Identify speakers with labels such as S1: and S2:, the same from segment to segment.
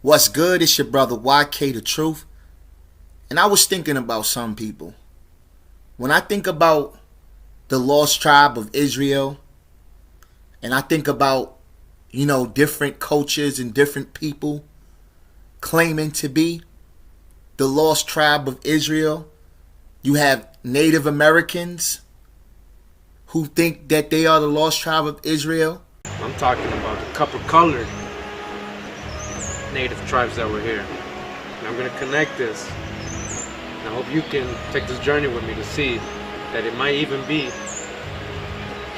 S1: What's good? It's your brother YK The Truth. And I was thinking about some people. When I think about the lost tribe of Israel, and I think about, different cultures and different people claiming to be the lost tribe of Israel, you have Native Americans who think that they are the lost tribe of Israel.
S2: I'm talking about a couple colored native tribes that were here. And I'm going to connect this. And I hope you can take this journey with me to see that it might even be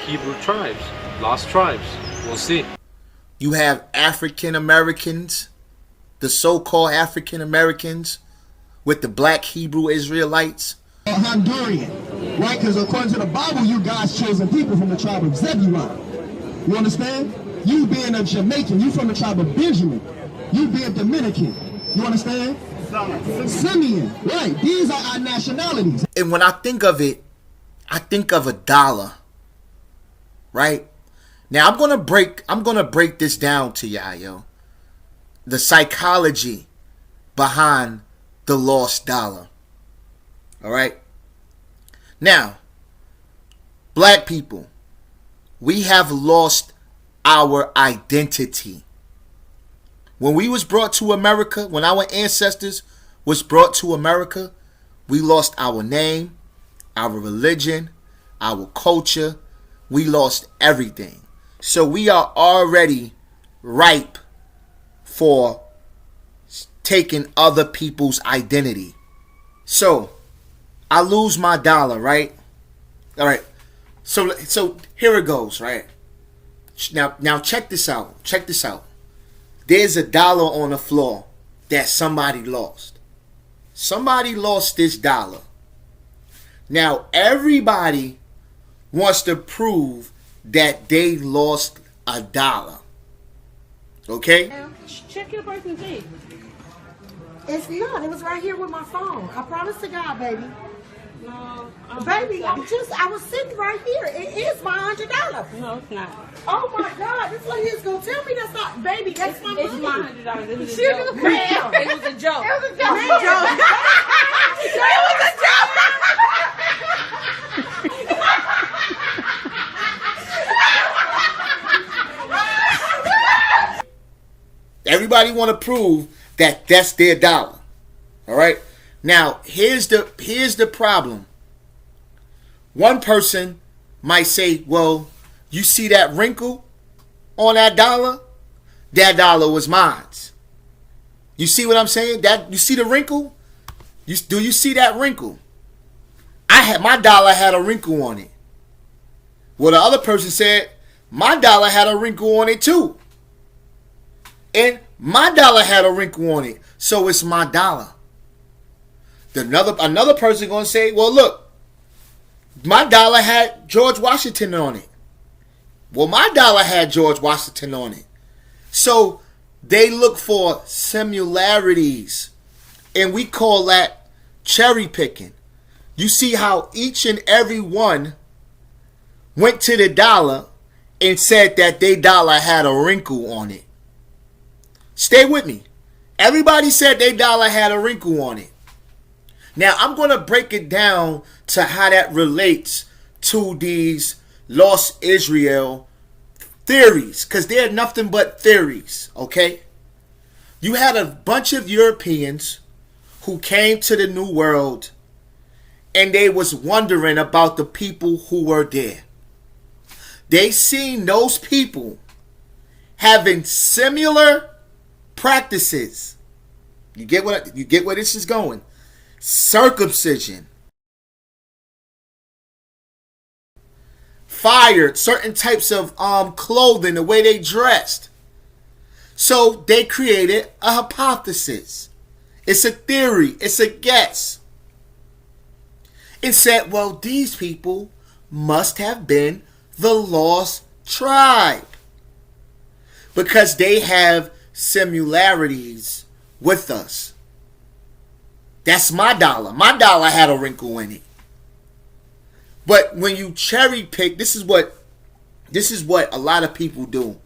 S2: Hebrew tribes, lost tribes. We'll see.
S1: You have African Americans, the so-called African Americans with the black Hebrew Israelites.
S3: Honduran, right? Because according to the Bible, you God's chosen people from the tribe of Zebulon. You understand? You being a Jamaican, you from the tribe of Benjamin. You being Dominican. You understand? Simeon, right? These are our nationalities.
S1: And when I think of it, I think of a dollar. Right? Now I'm gonna break this down to y'all, yo. The psychology behind the lost dollar. Alright? Now, black people, we have lost our identity. When we was brought to America, when our ancestors was brought to America, we lost our name, our religion, our culture. We lost everything. So we are already ripe for taking other people's identity. So I lose my dollar, right? All right. So here it goes, right? Now check this out. Check this out. There's a dollar on the floor that somebody lost. Somebody lost this dollar. Now everybody wants to prove that they lost a dollar. Okay?
S4: Check your person's name.
S5: It's not. It was right here with my phone. I promise to God, baby.
S4: No,
S5: Baby, I was sitting right here. It is my $100.
S4: No, it's not.
S5: Oh my God, this lady is gonna tell me that's not, baby. That's my money.
S4: It's my $100. It was a
S5: She
S4: joke.
S5: was mad.
S4: It was a joke.
S5: It was a joke. It was a joke.
S1: Everybody want to prove that that's their dollar. All right? Now, here's the problem. One person might say, "Well, you see that wrinkle on that dollar? That dollar was mine." You see what I'm saying? That you see the wrinkle? Do you see that wrinkle? My dollar had a wrinkle on it. Well, the other person said, "My dollar had a wrinkle on it too." And my dollar had a wrinkle on it, so it's my dollar. Another person gonna say, "Well, look, my dollar had George Washington on it." Well, my dollar had George Washington on it. So they look for similarities, and we call that cherry picking. You see how each and every one went to the dollar and said that their dollar had a wrinkle on it. Stay with me. Everybody said their dollar had a wrinkle on it. Now, I'm going to break it down to how that relates to these lost Israel theories, because they're nothing but theories, okay? You had a bunch of Europeans who came to the New World, and they was wondering about the people who were there. They seen those people having similar practices. You get where this is going? Circumcision, fired certain types of clothing, the way they dressed. So they created a hypothesis. It's a theory. It's a guess. It said, well, these people must have been the lost tribe because they have similarities with us. That's my dollar. My dollar had a wrinkle in it. But when you cherry pick, this is what a lot of people do.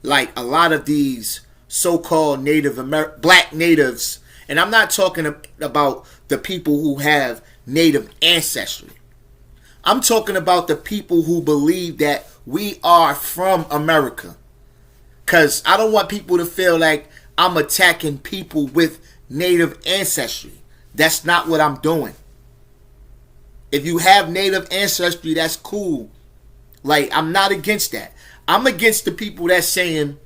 S1: Like a lot of these so-called black natives, and I'm not talking about the people who have native ancestry. I'm talking about the people who believe that we are from America. Because I don't want people to feel like I'm attacking people with native ancestry. That's not what I'm doing. If you have native ancestry, that's cool. Like, I'm not against that. I'm against the people that's saying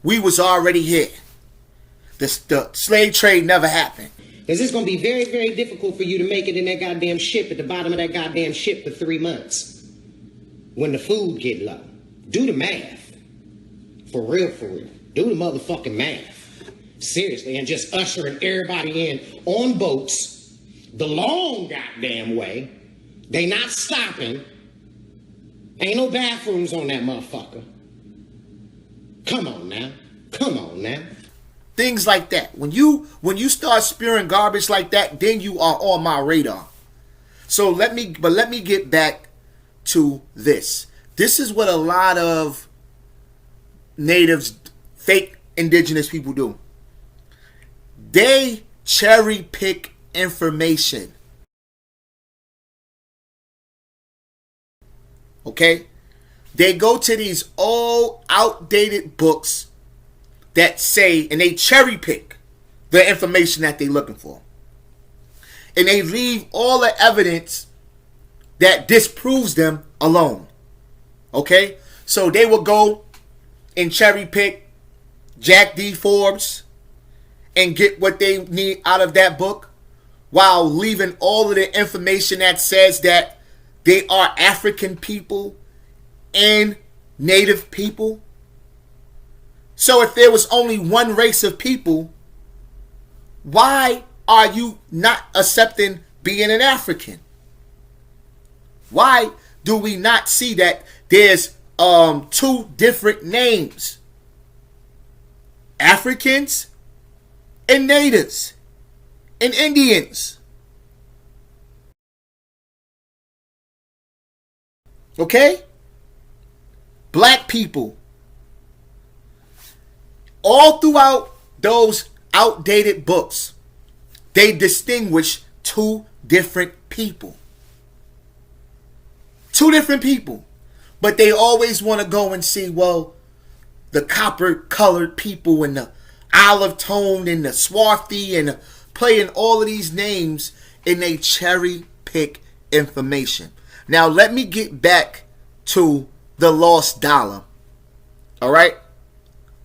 S1: we was already here. The slave trade never happened.
S6: Because it's going to be very, very difficult for you to make it in that goddamn ship, at the bottom of that goddamn ship for 3 months. When the food get low. Do the math. For real, for real. Do the motherfucking math. Seriously. And just ushering everybody in on boats the long goddamn way. They not stopping. Ain't no bathrooms on that motherfucker. Come on now. Come on now.
S1: Things like that. When you start spewing garbage like that, then you are on my radar. So let me get back to this. This is what a lot of natives, fake indigenous people do. They cherry pick information. Okay? They go to these old, outdated books that say, and they cherry pick the information that they're looking for. And they leave all the evidence that disproves them alone. Okay? So they will go and cherry pick Jack D. Forbes and get what they need out of that book, while leaving all of the information that says that they are African people and native people. So if there was only one race of people, why are you not accepting being an African? Why do we not see that there's two different names? Africans and natives and Indians. Okay? Black people. All throughout those outdated books, they distinguish two different people. Two different people. But they always want to go and see, well, the copper-colored people and the olive-toned and the swarthy and playing all of these names, and they cherry-pick information. Now, let me get back to the lost dollar. All right?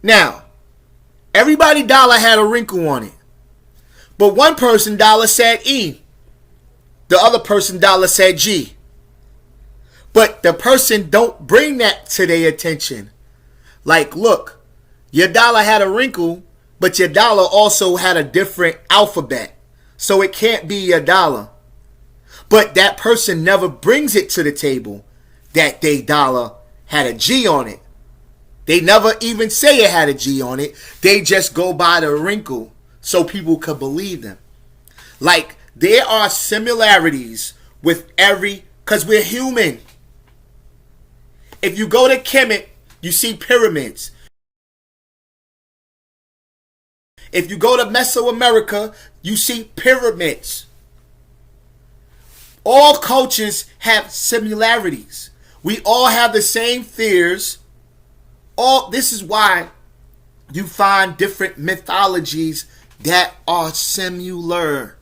S1: Now, everybody dollar had a wrinkle on it. But one person dollar said E. The other person dollar said G. But the person don't bring that to their attention. Like, look, your dollar had a wrinkle, but your dollar also had a different alphabet. So it can't be your dollar. But that person never brings it to the table that they dollar had a G on it. They never even say it had a G on it. They just go by the wrinkle so people could believe them. Like, there are similarities with because we're human. If you go to Kemet, you see pyramids. If you go to Mesoamerica, you see pyramids. All cultures have similarities. We all have the same fears. This is why you find different mythologies that are similar.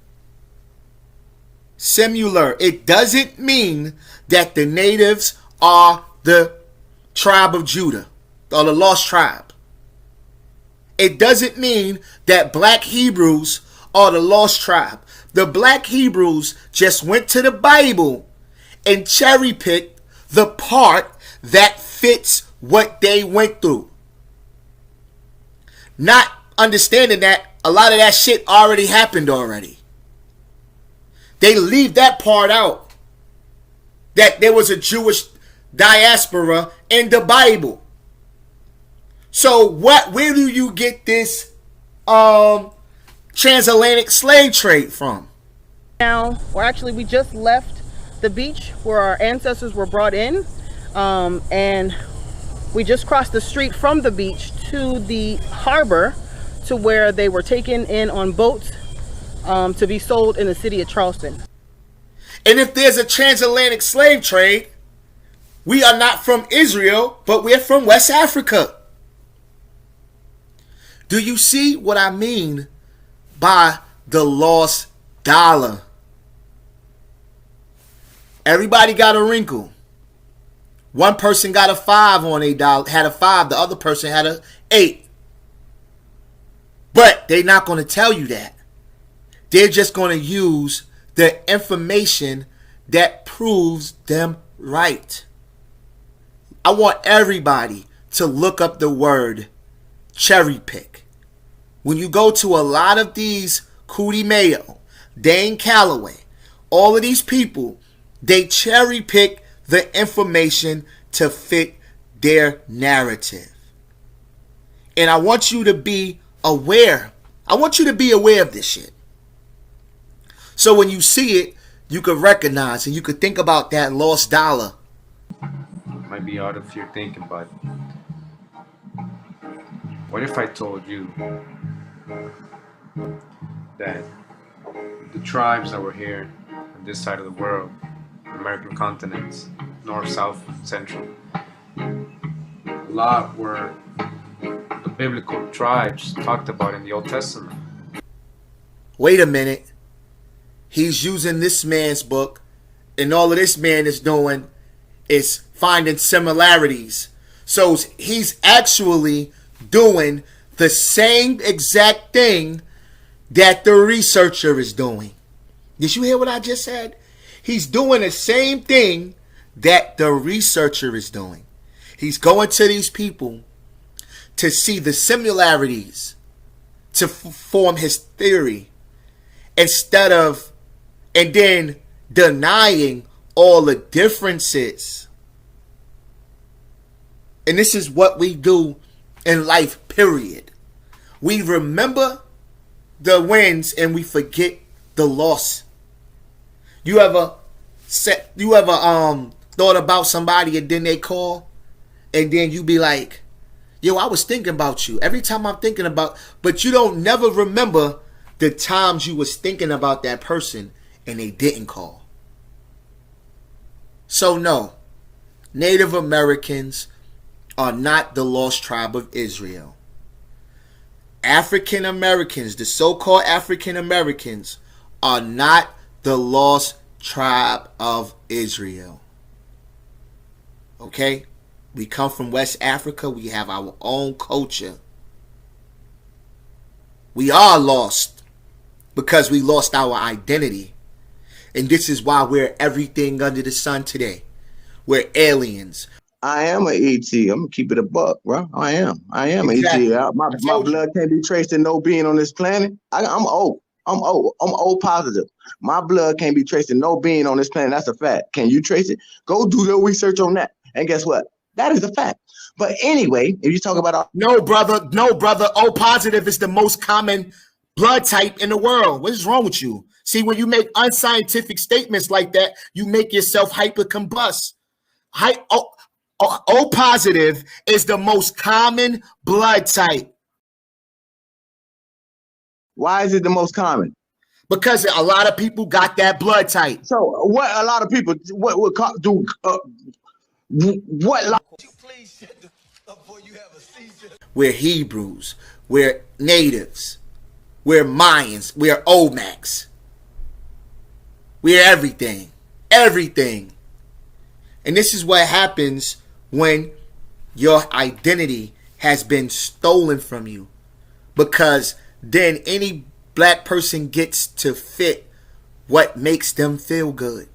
S1: Similar. It doesn't mean that the natives are the tribe of Judah or the lost tribe. It doesn't mean that black Hebrews are the lost tribe. The black Hebrews just went to the Bible and cherry picked the part that fits what they went through. Not understanding that a lot of that shit already happened already. They leave that part out. That there was a Jewish diaspora in the Bible. So where do you get this transatlantic slave trade from?
S7: Now, or actually we just left the beach where our ancestors were brought in, and we just crossed the street from the beach to the harbor to where they were taken in on boats to be sold in the city of Charleston.
S1: And if there's a transatlantic slave trade, we are not from Israel, but we're from West Africa. Do you see what I mean by the lost dollar? Everybody got a wrinkle. One person got a 5 on a dollar, had a 5. The other person had a 8. But they're not going to tell you that. They're just going to use the information that proves them right. I want everybody to look up the word cherry pick. When you go to a lot of these Cootie Mayo, Dane Calloway, all of these people, they cherry pick the information to fit their narrative. And I want you to be aware. I want you to be aware of this shit. So when you see it, you could recognize and you could think about that lost dollar.
S2: Might be out of your thinking, but what if I told you that the tribes that were here on this side of the world, American continents, north, south, central, a lot were the biblical tribes talked about in the Old Testament?
S1: Wait a minute. He's using this man's book, and all of this man is doing is finding similarities. So he's actually doing the same exact thing that the researcher is doing. Did you hear what I just said? He's doing the same thing that the researcher is doing. He's going to these people to see the similarities to form his theory and then denying all the differences. And this is what we do in life, period. We remember the wins and we forget the loss. You ever thought about somebody and then they call and then you be like, yo, I was thinking about you. Every time I'm thinking about, but you don't never remember the times you was thinking about that person and they didn't call. So no, Native Americans are not the lost tribe of Israel. African Americans, the so-called African Americans, are not the lost tribe of Israel. Okay? We come from West Africa. We have our own culture. We are lost because we lost our identity. And this is why we're everything under the sun today. We're aliens.
S3: I am an ET. I'm gonna keep it a buck, bro. I am
S1: Exactly.
S3: an ET. My blood can't be traced to no being on this planet. I'm O. I'm O positive. My blood can't be traced to no being on this planet. That's a fact. Can you trace it? Go do your research on that. And guess what? That is a fact. But anyway, if you talk about
S1: No, brother. O positive is the most common blood type in the world. What is wrong with you? See, when you make unscientific statements like that, you make yourself hypercombust. O positive is the most common blood type.
S3: why is it the most common?
S1: Because a lot of people got that blood type.
S3: So what a lot of people do what
S1: We're Hebrews. We're natives. We're Mayans. We're Olmecs. We're everything. Everything. And this is what happens when your identity has been stolen from you. Because then any black person gets to fit what makes them feel good.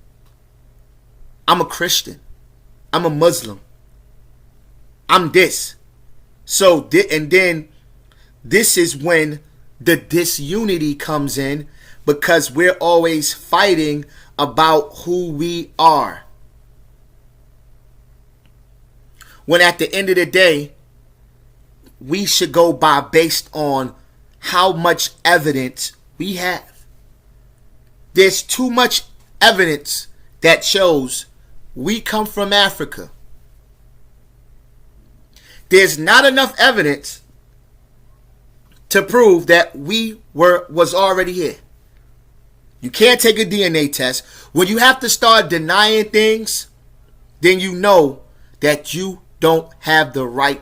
S1: I'm a Christian. I'm a Muslim. I'm this. So, and then this is when the disunity comes in, because we're always fighting about who we are. When at the end of the day, we should go by based on how much evidence we have. There's too much evidence that shows we come from Africa. There's not enough evidence to prove that we was already here. You can't take a DNA test. When you have to start denying things, then you know that you don't have the right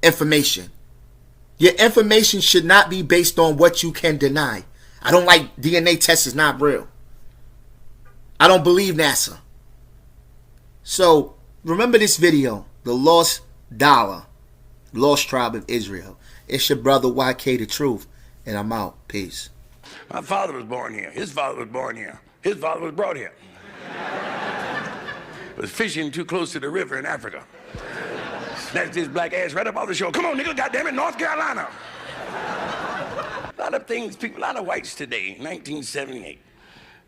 S1: information. Your information should not be based on what you can deny. I don't like DNA tests is not real. I don't believe NASA. So remember this video, the Lost Dollar, Lost Tribe of Israel. It's your brother YK the Truth, and I'm out. Peace.
S8: My father was born here. His father was born here. His father was brought here. Was fishing too close to the river in Africa. Snatched his black ass right up off the shore. Come on, nigga, goddammit, North Carolina. A lot of things, people, a lot of whites today, 1978,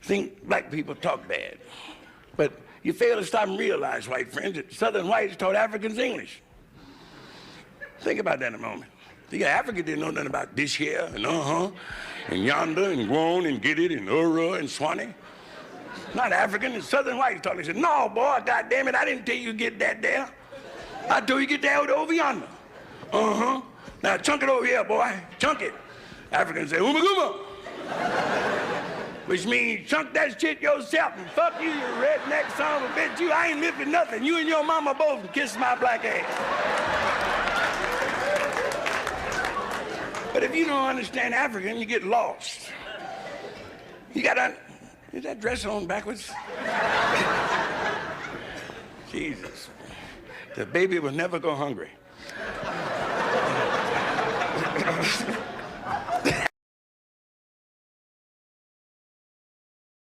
S8: think black people talk bad. But you fail to stop and realize, white friends, that Southern whites taught Africans English. Think about that in a moment. The African didn't know nothing about this here and and yonder and grown and get it and and swanee. Not African, it's Southern whites taught. They said, no, boy, goddamn it, I didn't tell you to get that there. I told you to get that over yonder. Now chunk it over here, boy, chunk it. Africans say, oomaguma. Which means chunk that shit yourself and fuck you, you redneck son of a bitch. I ain't lifting nothing. You and your mama both can kiss my black ass. But if you don't understand African, you get lost. You gotta, is that dress on backwards? Jesus. The baby will never go hungry.